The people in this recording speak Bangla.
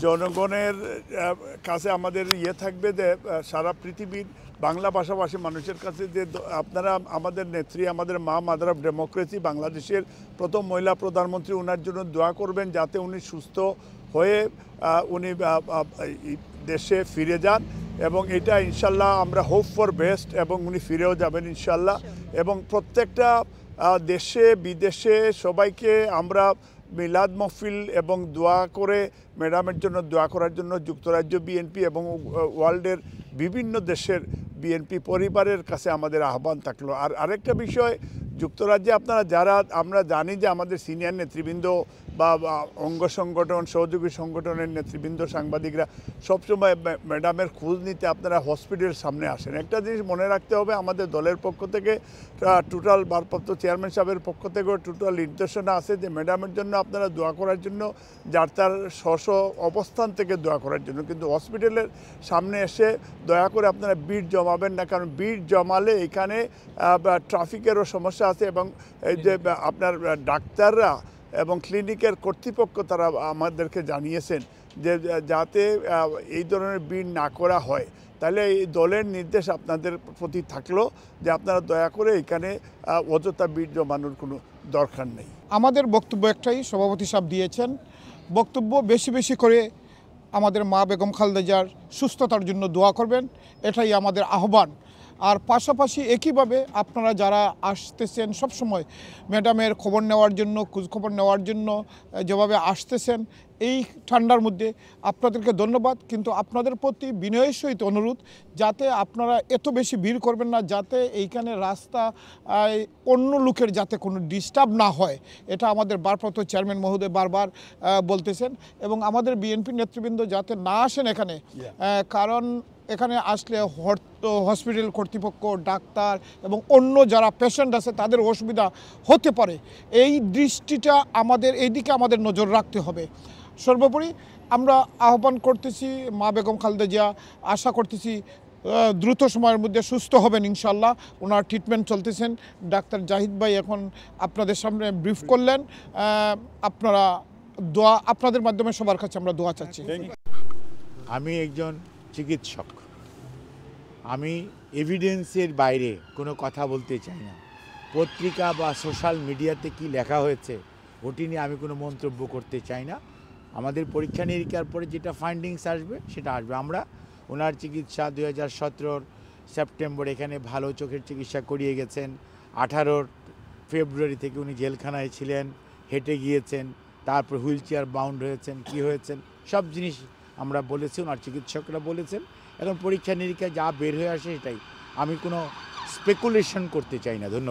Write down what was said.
জনগণের কাছে আমাদের থাকবে যে সারা পৃথিবীর বাংলা ভাষাভাষী মানুষের কাছে যে আপনারা আমাদের নেত্রী, আমাদের মা, মাদার অফ ডেমোক্রেসি, বাংলাদেশের প্রথম মহিলা প্রধানমন্ত্রী, ওনার জন্য দোয়া করবেন যাতে উনি সুস্থ হয়ে উনি দেশে ফিরে যান। এবং এটা ইনশাল্লাহ আমরা হোপ ফর বেস্ট, এবং উনি ফিরেও যাবেন ইনশাল্লাহ। এবং প্রত্যেকটা দেশে বিদেশে সবাইকে আমরা মিলাদ মহফিল এবং দোয়া করে ম্যাডামের জন্য দোয়া করার জন্য যুক্তরাজ্য বিএনপি এবং ওয়ার্ল্ডের বিভিন্ন দেশের বিএনপি পরিবারের কাছে আমাদের আহ্বান থাকলো। আর আরেকটা বিষয়, যুক্তরাজ্যে আপনারা যারা, আমরা জানি যে আমাদের সিনিয়র নেতৃবৃন্দ বা অঙ্গ সংগঠন, সহযোগী সংগঠনের নেতৃবৃন্দ, সাংবাদিকরা সবসময় ম্যাডামের খোঁজ নিতে আপনারা হসপিটালের সামনে আসেন। একটা জিনিস মনে রাখতে হবে, আমাদের দলের পক্ষ থেকে টোটাল ভারপ্রাপ্ত চেয়ারম্যান সাহেবের পক্ষ থেকেও টোটাল নির্দেশনা আছে যে ম্যাডামের জন্য আপনারা দোয়া করার জন্য, যার তার স্ব অবস্থান থেকে দোয়া করার জন্য, কিন্তু হসপিটালের সামনে এসে দয়া করে আপনারা ভিড় জমাবেন না, কারণ ভিড় জমালে এখানে ট্রাফিকেরও সমস্যা আছে। এবং এই যে আপনার ডাক্তাররা এবং ক্লিনিকের কর্তৃপক্ষ তারা আমাদেরকে জানিয়েছেন যে যাতে এই ধরনের ভিড় না করা হয়। তাহলে এই দলের নির্দেশ আপনাদের প্রতি থাকলো যে আপনারা দয়া করে এখানে অযথা ভিড় জমানোর কোনো দরকার নেই। আমাদের বক্তব্য একটাই, সভাপতি সাহেব দিয়েছেন বক্তব্য, বেশি বেশি করে আমাদের মা বেগম খালেদা জিয়ার সুস্থতার জন্য দোয়া করবেন, এটাই আমাদের আহ্বান। আর পাশাপাশি একইভাবে আপনারা যারা আসতেছেন সবসময় ম্যাডামের খবর নেওয়ার জন্য, খোঁজখবর নেওয়ার জন্য যেভাবে আসতেছেন এই ঠান্ডার মধ্যে, আপনাদেরকে ধন্যবাদ। কিন্তু আপনাদের প্রতি বিনয়ের সহিত অনুরোধ যাতে আপনারা এত বেশি ভিড় করবেন না, যাতে এইখানে রাস্তা অন্য লোকের যাতে কোনো ডিস্টার্ব না হয়, এটা আমাদের ভারপ্রাপ্ত চেয়ারম্যান মহোদয় বারবার বলতেছেন। এবং আমাদের বিএনপি নেতৃবৃন্দ যাতে না আসেন এখানে, কারণ এখানে আসলে হসপিটাল কর্তৃপক্ষ, ডাক্তার এবং অন্য যারা পেশেন্ট আছে তাদের অসুবিধা হতে পারে। এই দৃষ্টিটা আমাদের এইদিকে আমাদের নজর রাখতে হবে। সর্বোপরি আমরা আহ্বান করতেছি মা বেগম খালেদা জিয়া, আশা করতেছি দ্রুত সময়ের মধ্যে সুস্থ হবেন ইনশাল্লাহ। ওনার ট্রিটমেন্ট চলতেছেন। ডাক্তার জাহিদ ভাই এখন আপনাদের সামনে ব্রিফ করলেন। আপনারা দোয়া, আপনাদের মাধ্যমে সবার কাছে আমরা দোয়া চাচ্ছি। আমি একজন চিকিৎসক, আমি এভিডেন্সের বাইরে কোনো কথা বলতে চাই না। পত্রিকা বা সোশ্যাল মিডিয়াতে কি লেখা হয়েছে ওটি নিয়ে আমি কোনো মন্তব্য করতে চাই না। আমাদের পরীক্ষা নিরীক্ষার পরে যেটা ফাইন্ডিংস আসবে সেটা আসবে। আমরা ওনার চিকিৎসা 2017 সেপ্টেম্বর এখানে ভালো চোখের চিকিৎসা করিয়ে গেছেন। 18 ফেব্রুয়ারি থেকে উনি জেলখানায় ছিলেন, হেঁটে গিয়েছেন, তারপর হুইল চেয়ার বাউন্ড হয়েছেন, কি হয়েছেন সব জিনিস আমরা বলেছি, ওনার চিকিৎসকরা বলেছেন। এখন পরীক্ষা নিরীক্ষা যা বের হয়ে আসে সেটাই, আমি কোনো স্পেকুলেশন করতে চাই না। ধন্যবাদ।